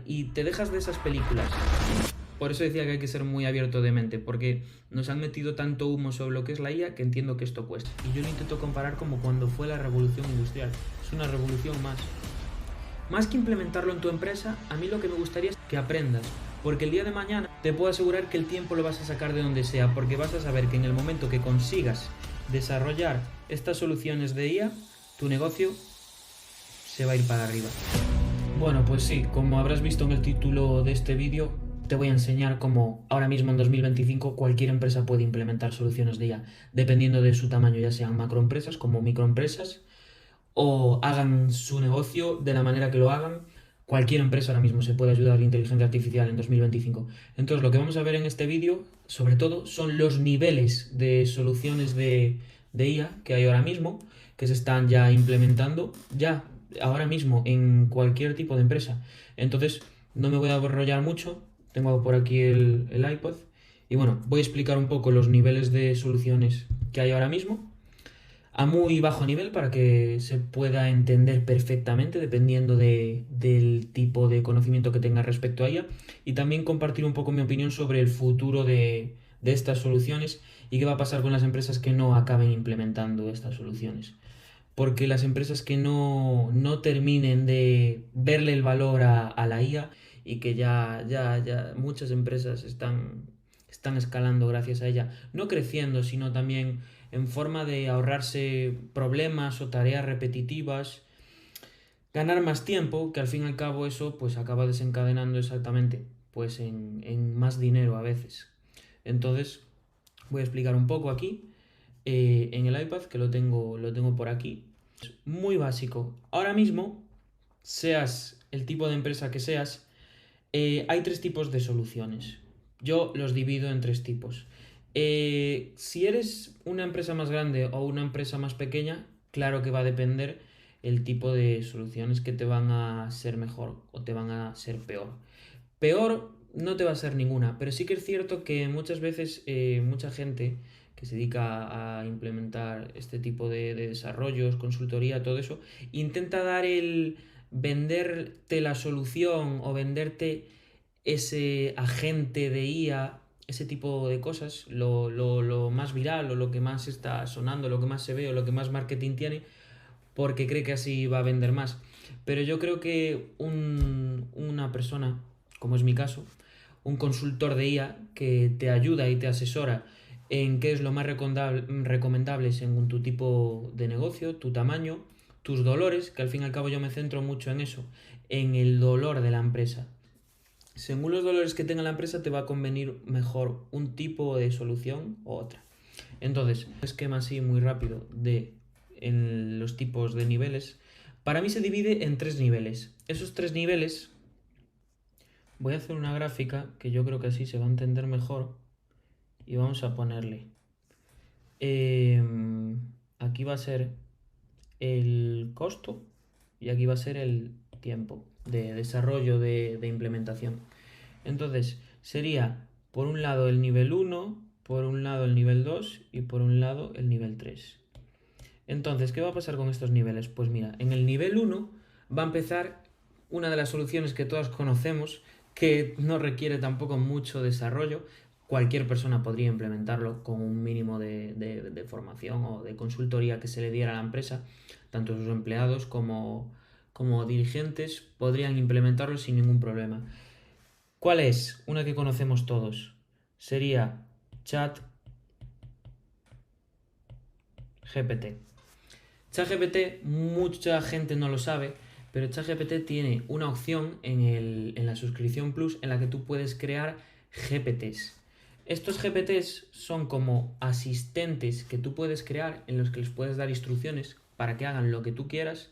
y te dejas de esas películas. Por eso decía que hay que ser muy abierto de mente, porque nos han metido tanto humo sobre lo que es la IA que entiendo que esto cuesta. Y yo lo intento comparar como cuando fue la revolución industrial. Es una revolución más. Más que implementarlo en tu empresa, a mí lo que me gustaría es que aprendas. Porque el día de mañana te puedo asegurar que el tiempo lo vas a sacar de donde sea, porque vas a saber que en el momento que consigas desarrollar estas soluciones de IA, tu negocio se va a ir para arriba. Bueno, pues sí, como habrás visto en el título de este vídeo, te voy a enseñar cómo ahora mismo en 2025 cualquier empresa puede implementar soluciones de IA, dependiendo de su tamaño, ya sean macroempresas como microempresas, o hagan su negocio de la manera que lo hagan. Cualquier empresa ahora mismo se puede ayudar a la inteligencia artificial en 2025. Entonces, lo que vamos a ver en este vídeo, sobre todo, son los niveles de soluciones de IA que hay ahora mismo, que se están ya implementando, ya ahora mismo en cualquier tipo de empresa. Entonces, no me voy a enrollar mucho. Tengo por aquí el iPod. Y bueno, voy a explicar un poco los niveles de soluciones que hay ahora mismo a muy bajo nivel para que se pueda entender perfectamente dependiendo del tipo de conocimiento que tenga respecto a ella, y también compartir un poco mi opinión sobre el futuro de estas soluciones y qué va a pasar con las empresas que no acaben implementando estas soluciones. Porque las empresas que no terminen de verle el valor a la IA, y que ya muchas empresas están escalando gracias a ella, no creciendo, sino también en forma de ahorrarse problemas o tareas repetitivas, ganar más tiempo, que al fin y al cabo eso pues acaba desencadenando exactamente pues en más dinero a veces. Entonces voy a explicar un poco aquí en el iPad, que lo tengo por aquí. Muy básico. Ahora mismo, seas el tipo de empresa que seas, hay tres tipos de soluciones. Yo los divido en tres tipos. Si eres una empresa más grande o una empresa más pequeña, claro que va a depender el tipo de soluciones que te van a ser mejor o te van a ser peor. Peor no te va a ser ninguna, pero sí que es cierto que muchas veces mucha gente que se dedica a implementar este tipo de desarrollos, consultoría, todo eso, intenta dar el venderte la solución o venderte ese agente de IA, ese tipo de cosas, lo más viral o lo que más está sonando, lo que más se ve o lo que más marketing tiene, porque cree que así va a vender más. Pero yo creo que una persona, como es mi caso, un consultor de IA que te ayuda y te asesora en qué es lo más recomendable según tu tipo de negocio, tu tamaño, tus dolores, que al fin y al cabo yo me centro mucho en eso, en el dolor de la empresa. Según los dolores que tenga la empresa te va a convenir mejor un tipo de solución u otra. Entonces, un esquema así muy rápido de en los tipos de niveles, para mí se divide en tres niveles. Esos tres niveles, voy a hacer una gráfica que yo creo que así se va a entender mejor, y vamos a ponerle. eh, Aquí va a ser el costo y aquí va a ser el tiempo de desarrollo de implementación. Entonces, sería por un lado el nivel 1, por un lado el nivel 2 y por un lado el nivel 3. Entonces, ¿qué va a pasar con estos niveles? Pues mira, en el nivel 1 va a empezar una de las soluciones que todos conocemos, que no requiere tampoco mucho desarrollo. Cualquier persona podría implementarlo con un mínimo de formación o de consultoría que se le diera a la empresa. Tanto sus empleados como dirigentes podrían implementarlo sin ningún problema. ¿Cuál es? Una que conocemos todos. Sería ChatGPT. ChatGPT, mucha gente no lo sabe, pero ChatGPT tiene una opción en la suscripción Plus en la que tú puedes crear GPTs. Estos GPTs son como asistentes que tú puedes crear, en los que les puedes dar instrucciones para que hagan lo que tú quieras,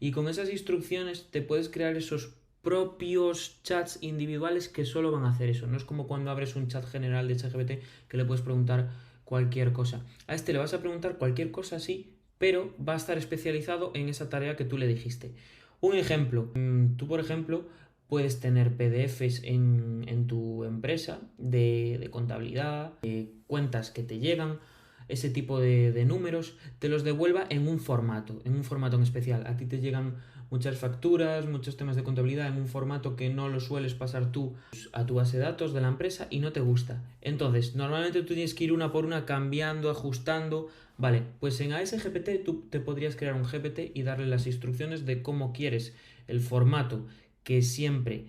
y con esas instrucciones te puedes crear esos propios chats individuales que solo van a hacer eso. No es como cuando abres un chat general de ChatGPT que le puedes preguntar cualquier cosa. A este le vas a preguntar cualquier cosa, sí, pero va a estar especializado en esa tarea que tú le dijiste. Un ejemplo, tú por ejemplo puedes tener PDFs en tu empresa de contabilidad, de cuentas que te llegan, ese tipo de números, te los devuelva en un formato en especial. A ti te llegan muchas facturas, muchos temas de contabilidad en un formato que no lo sueles pasar tú a tu base de datos de la empresa y no te gusta. Entonces, normalmente tú tienes que ir una por una cambiando, ajustando. Vale, pues en ASGPT tú te podrías crear un GPT y darle las instrucciones de cómo quieres el formato que siempre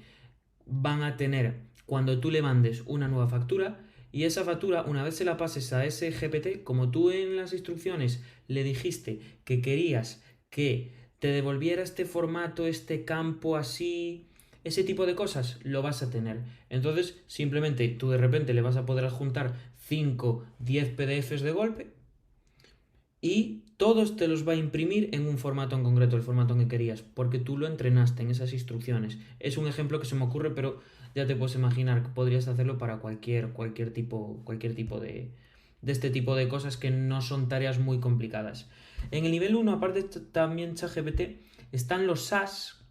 van a tener cuando tú le mandes una nueva factura. Y esa factura, una vez se la pases a ese GPT, como tú en las instrucciones le dijiste que querías que te devolviera este formato, este campo así, ese tipo de cosas, lo vas a tener. Entonces, simplemente tú de repente le vas a poder adjuntar 5, 10 PDFs de golpe y todos te los va a imprimir en un formato en concreto, el formato que querías, porque tú lo entrenaste en esas instrucciones. Es un ejemplo que se me ocurre, pero ya te puedes imaginar que podrías hacerlo para cualquier tipo de este tipo de cosas que no son tareas muy complicadas. En el nivel 1, aparte también ChatGPT, están los SaaS,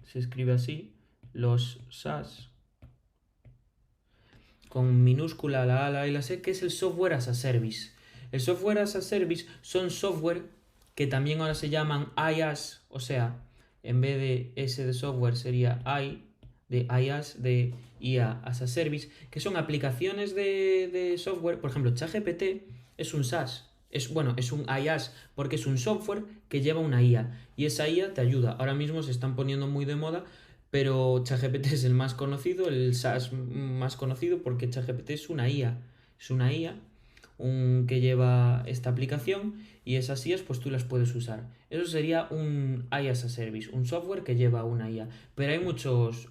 se escribe así, los SaaS, con minúscula la A, la A y la C, que es el Software as a Service. El Software as a Service son software que también ahora se llaman IaaS, o sea, en vez de S de software sería I, de IaaS, de IA as a Service, que son aplicaciones de software. Por ejemplo, ChatGPT es un SaaS, es un IaaS, porque es un software que lleva una IA, y esa IA te ayuda. Ahora mismo se están poniendo muy de moda, pero ChatGPT es el más conocido, el SaaS más conocido, porque ChatGPT es una IA. Es una IA que lleva esta aplicación, y esas IAs pues tú las puedes usar. Eso sería un IA as a Service, un software que lleva una IA. Pero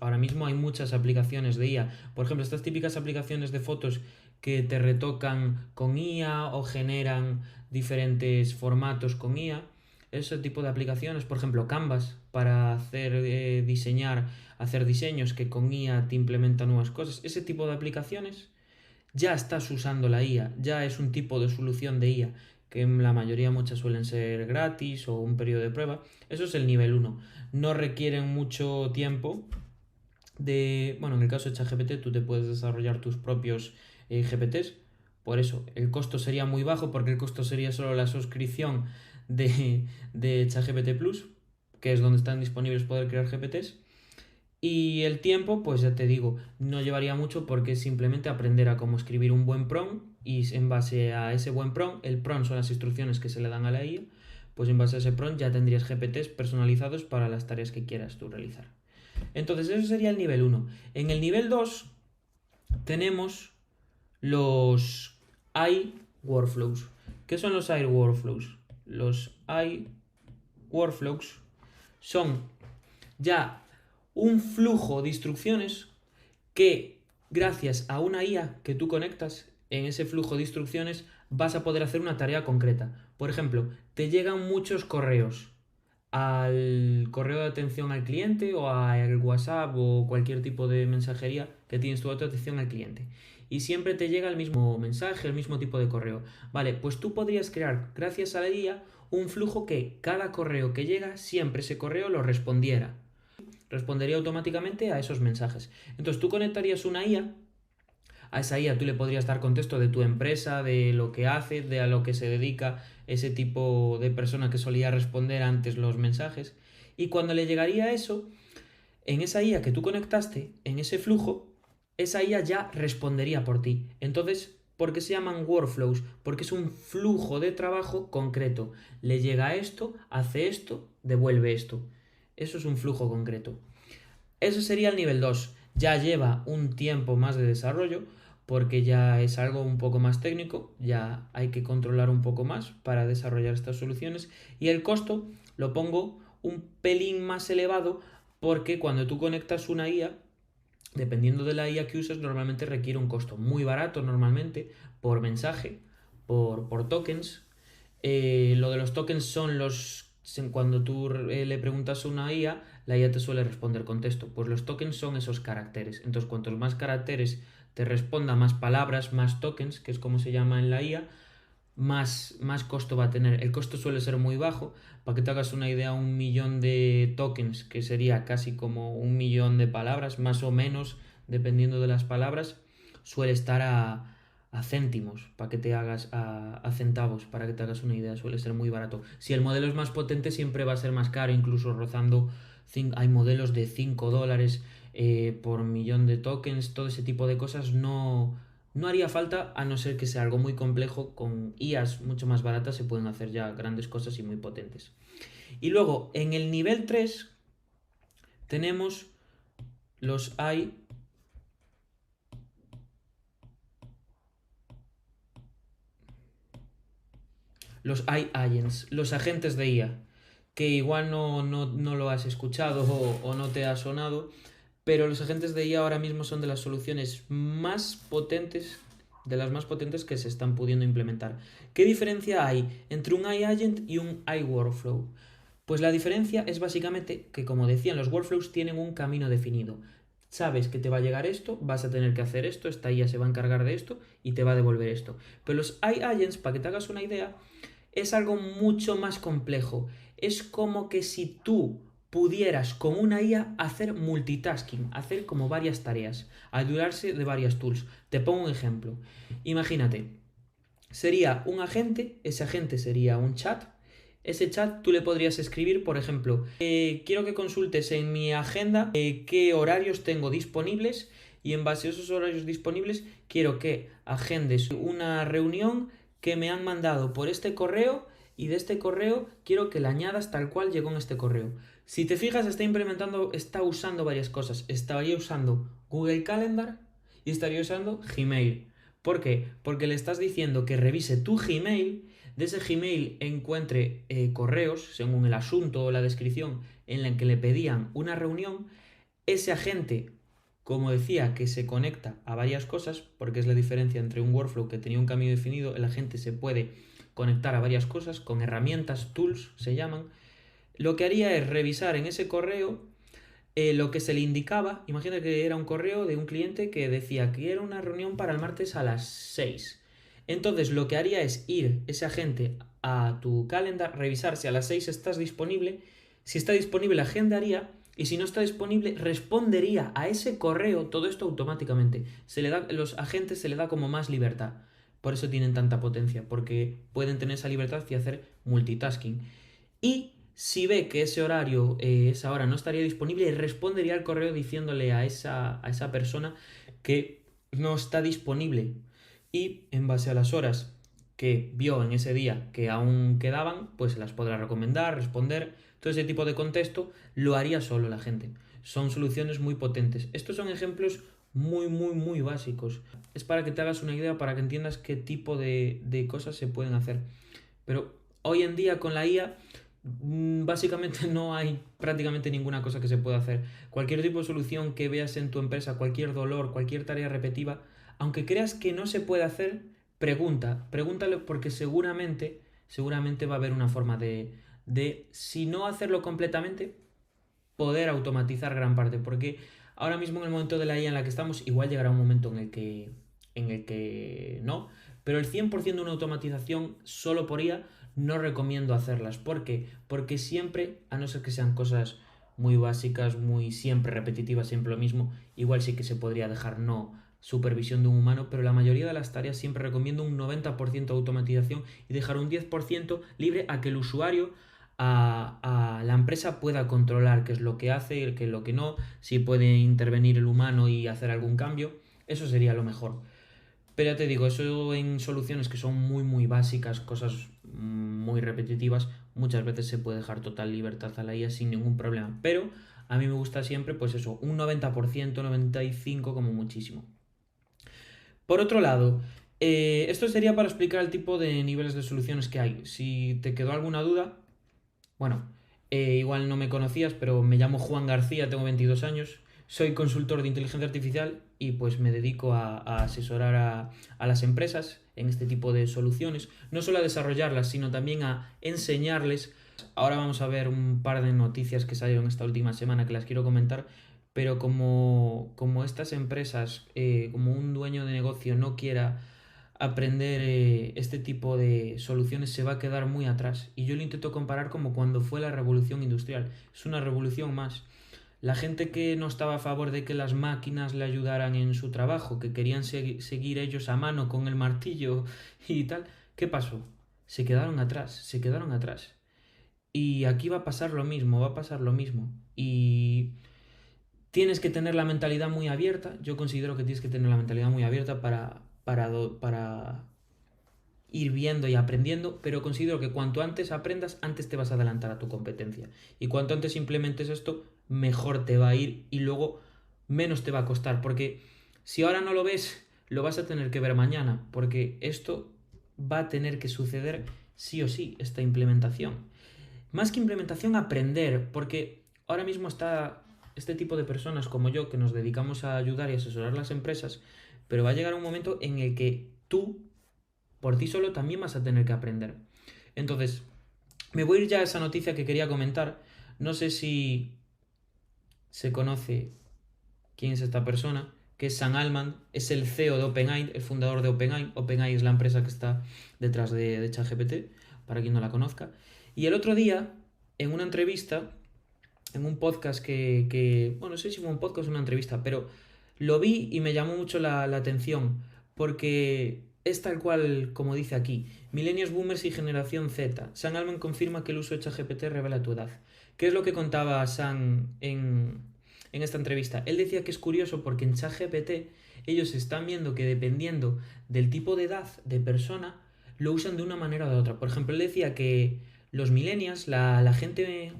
ahora mismo hay muchas aplicaciones de IA. Por ejemplo, estas típicas aplicaciones de fotos que te retocan con IA o generan diferentes formatos con IA. Ese tipo de aplicaciones, por ejemplo, Canvas, para hacer diseños que con IA te implementan nuevas cosas. Ese tipo de aplicaciones ya estás usando la IA, ya es un tipo de solución de IA, que en la mayoría muchas suelen ser gratis o un periodo de prueba. Eso es el nivel 1. No requieren mucho tiempo en el caso de ChatGPT tú te puedes desarrollar tus propios GPTs. Por eso, el costo sería muy bajo, porque el costo sería solo la suscripción de ChatGPT Plus, que es donde están disponibles poder crear GPTs. Y el tiempo, pues ya te digo, no llevaría mucho, porque es simplemente aprender a cómo escribir un buen prompt, y en base a ese buen prompt, el prompt son las instrucciones que se le dan a la IA, pues en base a ese prompt ya tendrías GPTs personalizados para las tareas que quieras tú realizar. Entonces eso sería el nivel 1. En el nivel 2 tenemos los iWorkflows. ¿Qué son los iWorkflows? Los iWorkflows son ya un flujo de instrucciones que, gracias a una IA que tú conectas, en ese flujo de instrucciones vas a poder hacer una tarea concreta. Por ejemplo, te llegan muchos correos al correo de atención al cliente, o al WhatsApp, o cualquier tipo de mensajería que tienes tu atención al cliente, y siempre te llega el mismo mensaje, el mismo tipo de correo. Vale, pues tú podrías crear, gracias a la IA, un flujo que cada correo que llega, siempre ese correo lo respondería automáticamente a esos mensajes. Entonces tú conectarías una IA. A esa IA tú le podrías dar contexto de tu empresa, de lo que hace, de a lo que se dedica ese tipo de persona que solía responder antes los mensajes. Y cuando le llegaría eso, en esa IA que tú conectaste, en ese flujo, esa IA ya respondería por ti. Entonces, ¿por qué se llaman workflows? Porque es un flujo de trabajo concreto. Le llega esto, hace esto, devuelve esto. Eso es un flujo concreto. Eso sería el nivel 2. Ya lleva un tiempo más de desarrollo, porque ya es algo un poco más técnico, ya hay que controlar un poco más para desarrollar estas soluciones, y el costo lo pongo un pelín más elevado, porque cuando tú conectas una IA, dependiendo de la IA que uses, normalmente requiere un costo muy barato, normalmente por mensaje, por tokens. Lo de los tokens son cuando tú le preguntas a una IA, la IA te suele responder con texto. Pues los tokens son esos caracteres. Entonces, cuantos más caracteres te responda, más palabras, más tokens, que es como se llama en la IA, más costo va a tener. El costo suele ser muy bajo. Para que te hagas una idea, 1.000.000 de tokens, que sería casi como 1.000.000 de palabras, más o menos, dependiendo de las palabras, suele estar a céntimos, para que te hagas a centavos, para que te hagas una idea, suele ser muy barato. Si el modelo es más potente, siempre va a ser más caro, incluso rozando, hay modelos de $5 por millón de tokens, todo ese tipo de cosas no haría falta, a no ser que sea algo muy complejo. Con IAs mucho más baratas se pueden hacer ya grandes cosas y muy potentes. Y luego, en el nivel 3 tenemos los AI agents, los agentes de IA, que igual no lo has escuchado o no te ha sonado, pero los agentes de IA ahora mismo son de las soluciones más potentes, de las más potentes que se están pudiendo implementar. ¿Qué diferencia hay entre un AI agent y un AI workflow? Pues la diferencia es básicamente que, como decían, los workflows tienen un camino definido. Sabes que te va a llegar esto, vas a tener que hacer esto, esta IA se va a encargar de esto y te va a devolver esto. Pero los AI agents, para que te hagas una idea, es algo mucho más complejo. Es como que si tú pudieras con una IA hacer multitasking, hacer como varias tareas, ayudarse de varias tools. Te pongo un ejemplo. Imagínate, sería un agente, ese agente sería un chat. Ese chat tú le podrías escribir, por ejemplo, quiero que consultes en mi agenda qué horarios tengo disponibles, y en base a esos horarios disponibles quiero que agendes una reunión que me han mandado por este correo, y de este correo quiero que la añadas tal cual llegó en este correo. Si te fijas, está usando varias cosas. Estaría usando Google Calendar y estaría usando Gmail. ¿Por qué? Porque le estás diciendo que revise tu Gmail, de ese Gmail encuentre correos, según el asunto o la descripción en la que le pedían una reunión. Ese agente, como decía, que se conecta a varias cosas, porque es la diferencia entre un workflow que tenía un camino definido. El agente se puede conectar a varias cosas con herramientas, tools se llaman. Lo que haría es revisar en ese correo lo que se le indicaba. Imagina que era un correo de un cliente que decía que era una reunión para el martes a las 6. Entonces lo que haría es ir ese agente a tu calendar, revisar si a las 6 estás disponible. Si está disponible, agendaría. Y si no está disponible, respondería a ese correo. Todo esto automáticamente. Los agentes se le da como más libertad. Por eso tienen tanta potencia, porque pueden tener esa libertad y hacer multitasking. Y si ve que ese horario, esa hora no estaría disponible, respondería al correo diciéndole a esa persona que no está disponible. Y en base a las horas que vio en ese día que aún quedaban, pues las podrá recomendar, responder. Todo ese tipo de contexto lo haría solo la gente. Son soluciones muy potentes. Estos son ejemplos muy básicos. Es para que te hagas una idea, para que entiendas qué tipo de cosas se pueden hacer. Pero hoy en día con la IA, básicamente no hay prácticamente ninguna cosa que se pueda hacer. Cualquier tipo de solución que veas en tu empresa, cualquier dolor, cualquier tarea repetitiva, aunque creas que no se puede hacer, pregúntale, porque seguramente va a haber una forma de, si no hacerlo completamente, poder automatizar gran parte. Porque ahora mismo, en el momento de la IA en la que estamos, igual llegará un momento en el que no, pero el 100% de una automatización solo por IA no recomiendo hacerlas. ¿Por qué? Porque siempre, a no ser que sean cosas muy básicas, muy siempre repetitivas, siempre lo mismo, igual sí que se podría dejar no supervisión de un humano, pero la mayoría de las tareas siempre recomiendo un 90% de automatización y dejar un 10% libre a que el usuario, a la empresa, pueda controlar qué es lo que hace, qué es lo que no, si puede intervenir el humano y hacer algún cambio. Eso sería lo mejor. Pero ya te digo, eso en soluciones que son muy básicas, cosas muy repetitivas, muchas veces se puede dejar total libertad a la IA sin ningún problema. Pero a mí me gusta siempre, pues eso, un 90%, 95% como muchísimo. Por otro lado, esto sería para explicar el tipo de niveles de soluciones que hay. Si te quedó alguna duda, bueno, igual no me conocías, pero me llamo Juan García, tengo 22 años, soy consultor de inteligencia artificial y pues me dedico a asesorar a las empresas en este tipo de soluciones, no solo a desarrollarlas, sino también a enseñarles. Ahora vamos a ver un par de noticias que salieron esta última semana que las quiero comentar, pero como estas empresas, como un dueño de negocio no quiera aprender este tipo de soluciones, se va a quedar muy atrás. Y yo lo intento comparar como cuando fue la revolución industrial. Es una revolución más. la gente que no estaba a favor de que las máquinas le ayudaran en su trabajo, que querían seguir ellos a mano con el martillo y tal, ¿qué pasó? Se quedaron atrás, se quedaron atrás. Y aquí va a pasar lo mismo, va a pasar lo mismo. Y tienes que tener la mentalidad muy abierta. Yo considero que tienes que tener la mentalidad muy abierta para ir viendo y aprendiendo, pero considero que cuanto antes aprendas, antes te vas a adelantar a tu competencia. Y cuanto antes implementes esto, mejor te va a ir y luego menos te va a costar. Porque si ahora no lo ves, lo vas a tener que ver mañana, porque esto va a tener que suceder sí o sí, esta implementación. Más que implementación, aprender, porque ahora mismo está este tipo de personas como yo que nos dedicamos a ayudar y asesorar las empresas, pero va a llegar un momento en el que tú, por ti solo, también vas a tener que aprender. Entonces, me voy a ir ya a esa noticia que quería comentar. No sé si se conoce quién es esta persona, que es Sam Altman, es el CEO de OpenAI, el fundador de OpenAI. OpenAI es la empresa que está detrás de ChatGPT, para quien no la conozca. Y el otro día, en una entrevista, en un podcast bueno, no sé si fue un podcast o una entrevista, pero lo vi y me llamó mucho la atención, porque es tal cual como dice aquí: millennials, boomers y generación Z. Sam Altman confirma que el uso de ChatGPT revela tu edad. ¿Qué es lo que contaba Sam en esta entrevista? Él decía que es curioso porque en ChatGPT ellos están viendo que dependiendo del tipo de edad de persona, lo usan de una manera o de otra. Por ejemplo, él decía que los millennials, la gente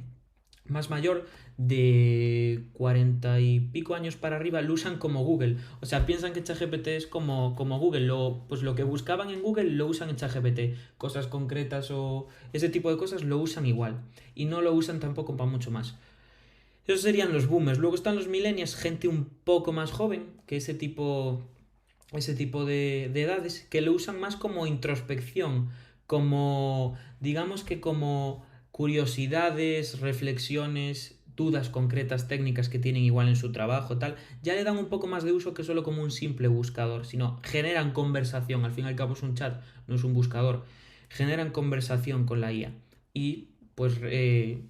más mayor de 40 y pico años para arriba, lo usan como Google. O sea, piensan que ChatGPT es como Google. Pues lo que buscaban en Google lo usan en ChatGPT. Cosas concretas o ese tipo de cosas lo usan igual. Y no lo usan tampoco para mucho más. Esos serían los boomers. Luego están los millennials, gente un poco más joven que ese tipo de edades, que lo usan más como introspección, como, digamos que como curiosidades, reflexiones, dudas concretas, técnicas que tienen igual en su trabajo, tal, ya le dan un poco más de uso que solo como un simple buscador, sino generan conversación. Al fin y al cabo es un chat, no es un buscador. Generan conversación con la IA y pues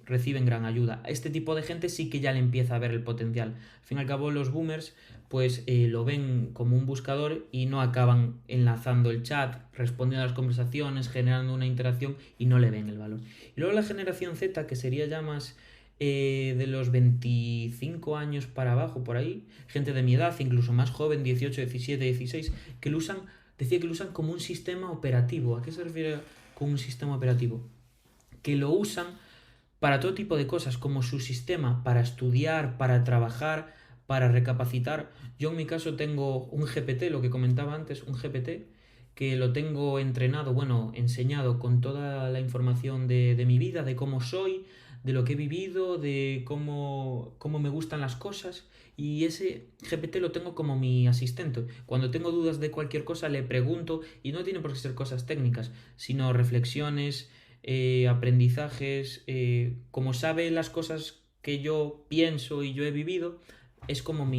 reciben gran ayuda. A este tipo de gente sí que ya le empieza a ver el potencial. Al fin y al cabo los boomers pues lo ven como un buscador y no acaban enlazando el chat, respondiendo a las conversaciones, generando una interacción, y no le ven el valor. Y luego la generación Z, que sería ya más de los 25 años para abajo, por ahí, gente de mi edad, incluso más joven, 18, 17, 16, que lo usan, decía que lo usan como un sistema operativo. ¿A qué se refiere con un sistema operativo? Que lo usan para todo tipo de cosas, como su sistema para estudiar, para trabajar, para recapacitar. Yo en mi caso tengo un GPT, lo que comentaba antes, un GPT que lo tengo entrenado, bueno, enseñado con toda la información de mi vida, de cómo soy, de lo que he vivido, de cómo me gustan las cosas. Y ese GPT lo tengo como mi asistente. Cuando tengo dudas de cualquier cosa le pregunto, y no tiene por qué ser cosas técnicas, sino reflexiones, aprendizajes. Como sabe las cosas que yo pienso y yo he vivido, es como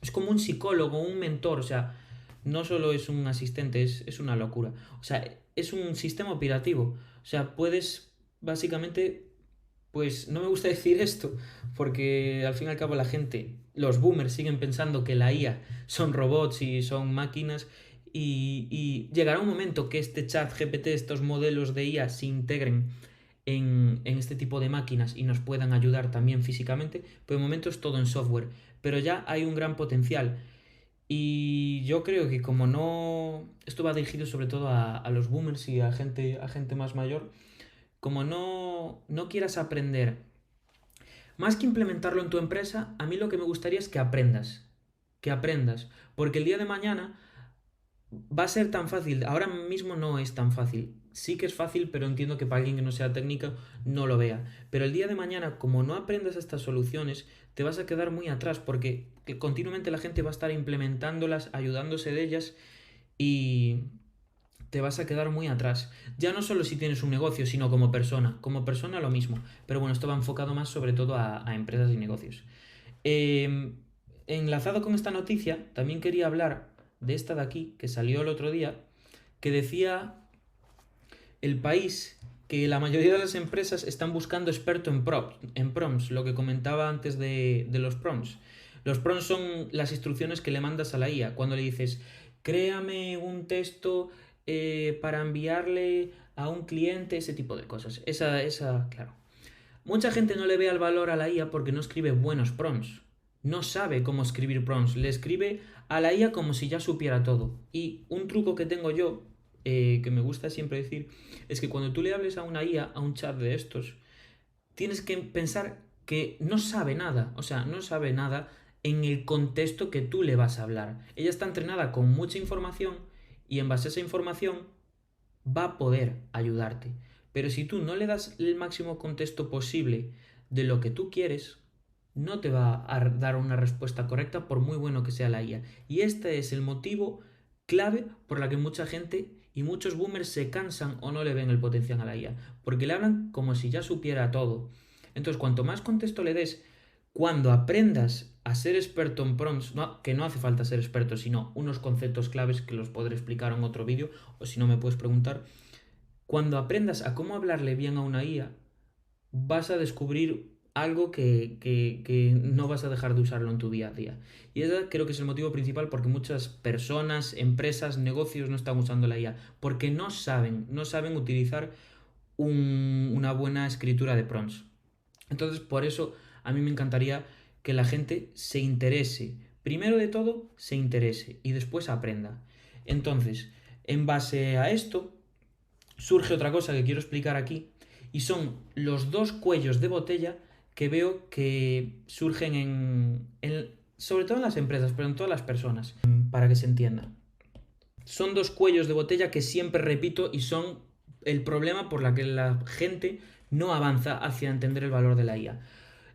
es como un psicólogo, un mentor. O sea, no solo es un asistente, es una locura. O sea, es un sistema operativo. O sea, puedes básicamente, pues no me gusta decir esto, porque al fin y al cabo la gente, los boomers, siguen pensando que la IA son robots y son máquinas, y llegará un momento que este chat GPT, estos modelos de IA se integren en este tipo de máquinas y nos puedan ayudar también físicamente, pero de momento es todo en software. Pero ya hay un gran potencial. Y yo creo que como no... Esto va dirigido sobre todo a los boomers y a gente más mayor. Como no quieras aprender, más que implementarlo en tu empresa, a mí lo que me gustaría es que aprendas. Que aprendas. Porque el día de mañana va a ser tan fácil. Ahora mismo no es tan fácil. Sí que es fácil, pero entiendo que para alguien que no sea técnico no lo vea. Pero el día de mañana, como no aprendas estas soluciones, te vas a quedar muy atrás, porque continuamente la gente va a estar implementándolas, ayudándose de ellas, y te vas a quedar muy atrás. Ya no solo si tienes un negocio, sino como persona. Como persona lo mismo. Pero bueno, esto va enfocado más sobre todo a empresas y negocios. Eh, Enlazado con esta noticia, también quería hablar de esta de aquí, que salió el otro día, que decía el país que la mayoría de las empresas están buscando experto en prompts, lo que comentaba antes de los prompts. Los prompts son las instrucciones que le mandas a la IA. Cuando le dices, créame un texto para enviarle a un cliente, ese tipo de cosas. Claro. Mucha gente no le ve el valor a la IA porque no escribe buenos prompts. No sabe cómo escribir prompts. Le escribe a la IA como si ya supiera todo. Y un truco que tengo yo, que me gusta siempre decir, es que cuando tú le hables a una IA, a un chat de estos, tienes que pensar que no sabe nada. O sea, no sabe nada en el contexto que tú le vas a hablar. Ella está entrenada con mucha información y en base a esa información va a poder ayudarte. Pero si tú no le das el máximo contexto posible de lo que tú quieres, no te va a dar una respuesta correcta por muy bueno que sea la IA. Y este es el motivo clave por la que mucha gente y muchos boomers se cansan o no le ven el potencial a la IA. Porque le hablan como si ya supiera todo. Entonces, cuanto más contexto le des, cuando aprendas a ser experto en prompts, que no hace falta ser experto, sino unos conceptos claves que los podré explicar en otro vídeo, o si no me puedes preguntar, cuando aprendas a cómo hablarle bien a una IA, vas a descubrir algo que no vas a dejar de usarlo en tu día a día. Y ese creo que es el motivo principal porque muchas personas, empresas, negocios no están usando la IA, porque no saben utilizar una buena escritura de prompts. Entonces, por eso a mí me encantaría que la gente se interese. Primero de todo, se interese y después aprenda. Entonces, en base a esto, surge otra cosa que quiero explicar aquí y son los dos cuellos de botella que veo que surgen sobre todo en las empresas, pero en todas las personas, para que se entienda. Son dos cuellos de botella que siempre repito y son el problema por la que la gente no avanza hacia entender el valor de la IA.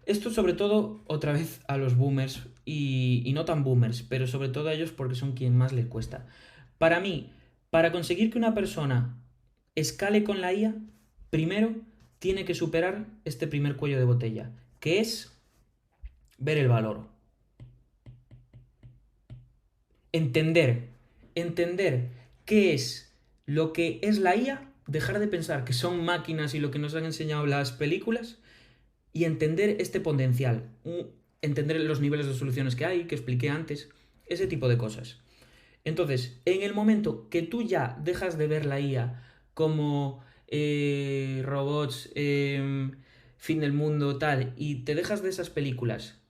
Esto sobre todo, otra vez, a los boomers y no tan boomers, pero sobre todo a ellos porque son quien más les cuesta. Para mí, para conseguir que una persona escale con la IA, primero tiene que superar este primer cuello de botella, que es ver el valor. Entender qué es lo que es la IA, dejar de pensar que son máquinas y lo que nos han enseñado las películas, y entender este potencial, entender los niveles de soluciones que hay, que expliqué antes, ese tipo de cosas. Entonces, en el momento que tú ya dejas de ver la IA como robots, fin del mundo, tal, y te dejas de esas películas,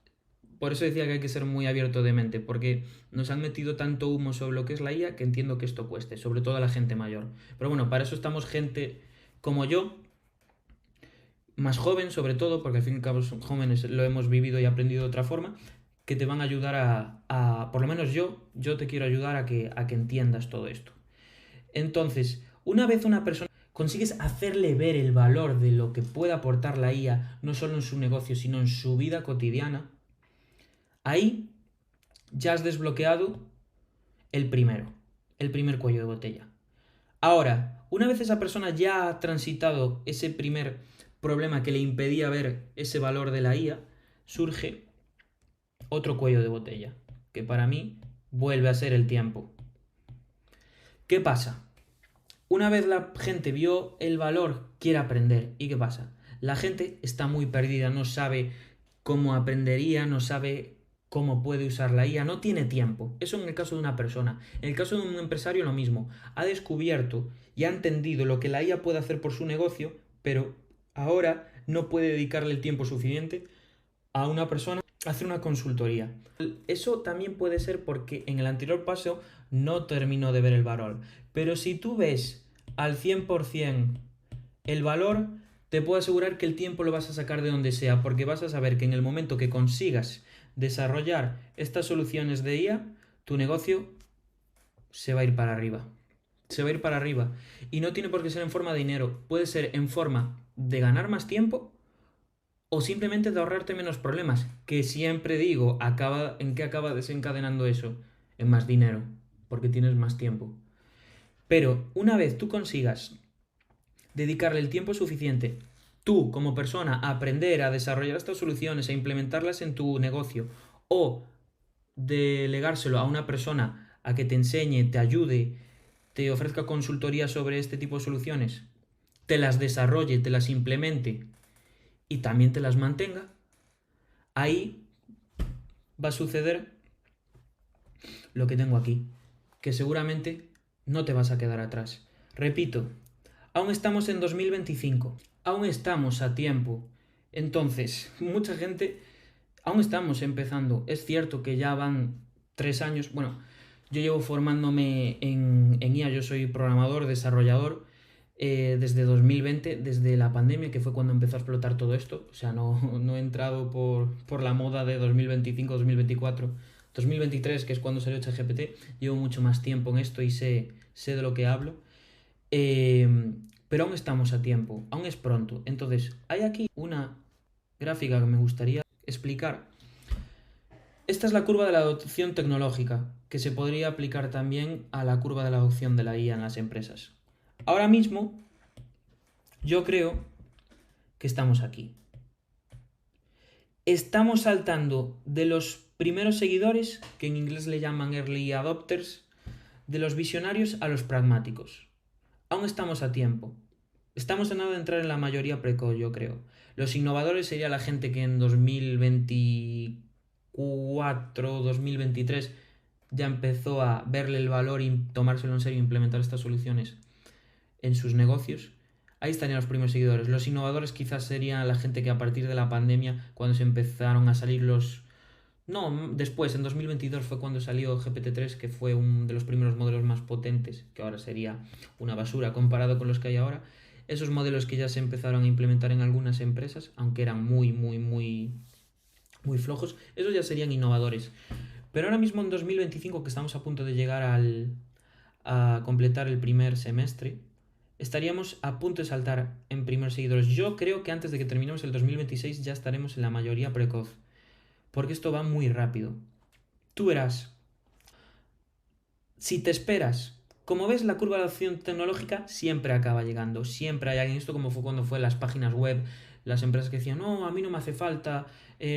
por eso decía que hay que ser muy abierto de mente, porque nos han metido tanto humo sobre lo que es la IA que entiendo que esto cueste, sobre todo a la gente mayor. Pero bueno, para eso estamos gente como yo, más joven sobre todo, porque al fin y al cabo son jóvenes, lo hemos vivido y aprendido de otra forma, que te van a ayudar por lo menos yo te quiero ayudar a que entiendas todo esto. Entonces, una vez una persona consigues hacerle ver el valor de lo que puede aportar la IA, no solo en su negocio, sino en su vida cotidiana, ahí ya has desbloqueado el primer cuello de botella. Ahora, una vez esa persona ya ha transitado ese primer problema que le impedía ver ese valor de la IA, surge otro cuello de botella, que para mí vuelve a ser el tiempo. ¿Qué pasa? Una vez la gente vio el valor, quiere aprender. ¿Y qué pasa? La gente está muy perdida, no sabe cómo aprendería, no sabe cómo puede usar la IA, no tiene tiempo. Eso en el caso de una persona. En el caso de un empresario lo mismo. Ha descubierto y ha entendido lo que la IA puede hacer por su negocio, pero ahora no puede dedicarle el tiempo suficiente a una persona a hacer una consultoría. Eso también puede ser porque en el anterior paso no terminó de ver el valor. Pero si tú ves al 100% el valor, te puedo asegurar que el tiempo lo vas a sacar de donde sea, porque vas a saber que en el momento que consigas desarrollar estas soluciones de IA, tu negocio se va a ir para arriba. Se va a ir para arriba. Y no tiene por qué ser en forma de dinero. Puede ser en forma de ganar más tiempo o simplemente de ahorrarte menos problemas. Que siempre digo, ¿en qué acaba desencadenando eso? En más dinero, porque tienes más tiempo. Pero una vez tú consigas dedicarle el tiempo suficiente, tú como persona, a aprender a desarrollar estas soluciones, a implementarlas en tu negocio, o delegárselo a una persona a que te enseñe, te ayude, te ofrezca consultoría sobre este tipo de soluciones, te las desarrolle, te las implemente y también te las mantenga, ahí va a suceder lo que tengo aquí, que seguramente no te vas a quedar atrás. Repito, aún estamos en 2025, aún estamos a tiempo. Entonces, mucha gente, aún estamos empezando. Es cierto que ya van 3 años. Bueno, yo llevo formándome en IA, yo soy programador, desarrollador, desde 2020, desde la pandemia, que fue cuando empezó a explotar todo esto. O sea, no he entrado por la moda de 2025, 2024, 2023, que es cuando salió ChatGPT. Llevo mucho más tiempo en esto y sé de lo que hablo. Pero aún estamos a tiempo, aún es pronto. Entonces, hay aquí una gráfica que me gustaría explicar. Esta es la curva de la adopción tecnológica, que se podría aplicar también a la curva de la adopción de la IA en las empresas. Ahora mismo, yo creo que estamos aquí. Estamos saltando de los primeros seguidores, que en inglés le llaman early adopters, de los visionarios a los pragmáticos. Aún estamos a tiempo. Estamos a nada de entrar en la mayoría precoz, yo creo. Los innovadores sería la gente que en 2024, 2023 ya empezó a verle el valor y tomárselo en serio e implementar estas soluciones en sus negocios. Ahí estarían los primeros seguidores. Los innovadores quizás serían la gente que a partir de la pandemia, cuando se empezaron a salir los... No, después, en 2022 fue cuando salió GPT-3, que fue uno de los primeros modelos más potentes, que ahora sería una basura comparado con los que hay ahora. Esos modelos que ya se empezaron a implementar en algunas empresas, aunque eran muy flojos, esos ya serían innovadores. Pero ahora mismo en 2025, que estamos a punto de llegar a completar el primer semestre, estaríamos a punto de saltar en primeros seguidores. Yo creo que antes de que terminemos el 2026 ya estaremos en la mayoría precoz, porque esto va muy rápido. Tú verás, si te esperas, como ves, la curva de adopción tecnológica siempre acaba llegando, siempre hay alguien. Esto como fue cuando fue las páginas web, las empresas que decían, no, a mí no me hace falta,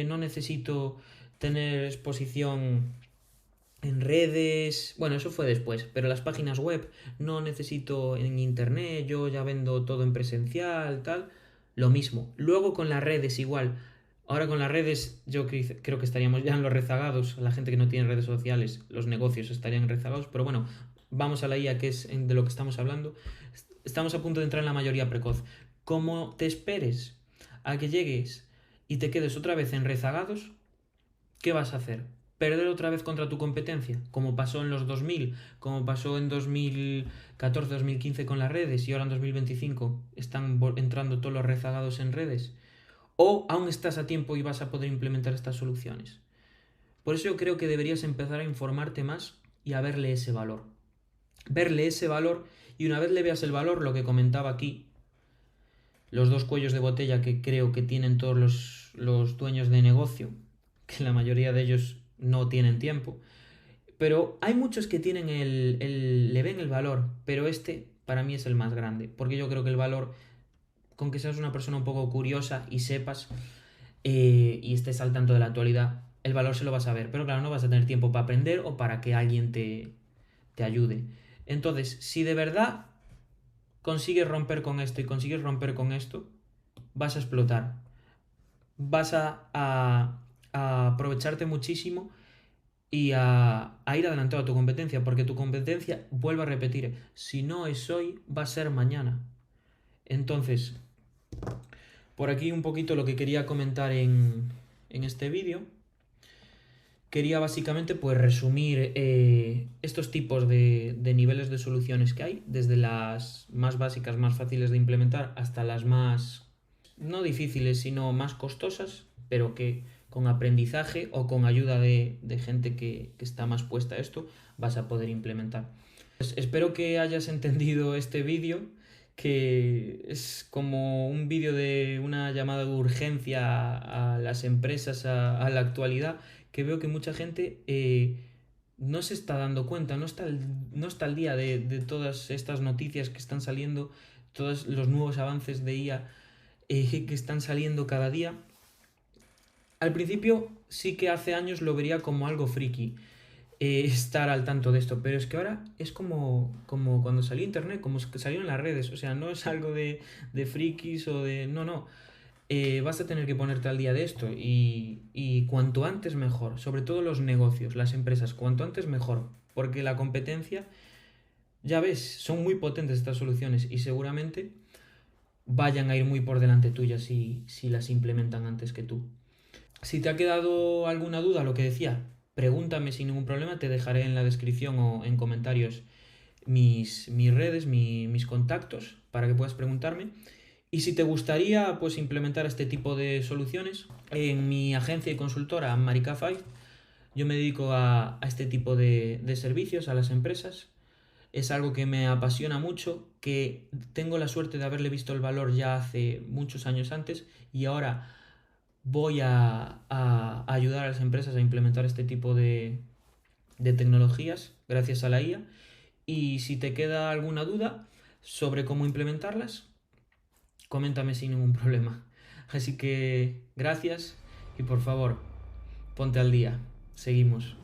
no necesito tener exposición en redes. Bueno, eso fue después, pero las páginas web, no necesito en internet, yo ya vendo todo en presencial, tal. Lo mismo. Luego con las redes igual. Ahora con las redes yo creo que estaríamos ya en los rezagados. La gente que no tiene redes sociales, los negocios estarían rezagados. Pero bueno, vamos a la IA, que es de lo que estamos hablando. Estamos a punto de entrar en la mayoría precoz. Como te esperes a que llegues y te quedes otra vez en rezagados, ¿qué vas a hacer? ¿Perder otra vez contra tu competencia? Como pasó en los 2000, como pasó en 2014, 2015 con las redes, y ahora en 2025 están entrando todos los rezagados en redes. ¿O aún estás a tiempo y vas a poder implementar estas soluciones? Por eso yo creo que deberías empezar a informarte más y a verle ese valor. Verle ese valor, y una vez le veas el valor, lo que comentaba aquí, los dos cuellos de botella que creo que tienen todos los dueños de negocio, que la mayoría de ellos no tienen tiempo, pero hay muchos que tienen le ven el valor, pero este para mí es el más grande, porque yo creo que el valor, con que seas una persona un poco curiosa y sepas, y estés al tanto de la actualidad, el valor se lo vas a ver, pero claro, no vas a tener tiempo para aprender o para que alguien te ayude. Entonces, si de verdad consigues romper con esto y consigues romper con esto, vas a explotar. Vas a aprovecharte muchísimo y a ir adelantado a tu competencia, porque tu competencia, vuelvo a repetir, si no es hoy, va a ser mañana. Entonces, por aquí un poquito lo que quería comentar en este vídeo. Quería básicamente pues resumir estos tipos de niveles de soluciones que hay, desde las más básicas, más fáciles de implementar, hasta las más, no difíciles, sino más costosas, pero que con aprendizaje o con ayuda de gente que está más puesta a esto, vas a poder implementar. Pues espero que hayas entendido este vídeo, que es como un vídeo de una llamada de urgencia a las empresas, a la actualidad, que veo que mucha gente no se está dando cuenta, no está al día de todas estas noticias que están saliendo, todos los nuevos avances de IA que están saliendo cada día. Al principio sí que hace años lo vería como algo friki. estar al tanto de esto. Pero es que ahora es como cuando salió internet, como que salió en las redes. O sea, no es algo de frikis o de... No, no. Vas a tener que ponerte al día de esto y cuanto antes mejor. Sobre todo los negocios, las empresas, cuanto antes mejor. Porque la competencia, ya ves, son muy potentes estas soluciones y seguramente vayan a ir muy por delante tuya si las implementan antes que tú. Si te ha quedado alguna duda, lo que decía, pregúntame sin ningún problema, te dejaré en la descripción o en comentarios mis redes, mis contactos, para que puedas preguntarme. Y si te gustaría pues implementar este tipo de soluciones, en mi agencia y consultora Maricafy, yo me dedico a este tipo de servicios a las empresas. Es algo que me apasiona mucho, que tengo la suerte de haberle visto el valor ya hace muchos años antes y ahora voy a ayudar a las empresas a implementar este tipo de tecnologías gracias a la IA. Y si te queda alguna duda sobre cómo implementarlas, coméntame sin ningún problema. Así que gracias y por favor, ponte al día. Seguimos.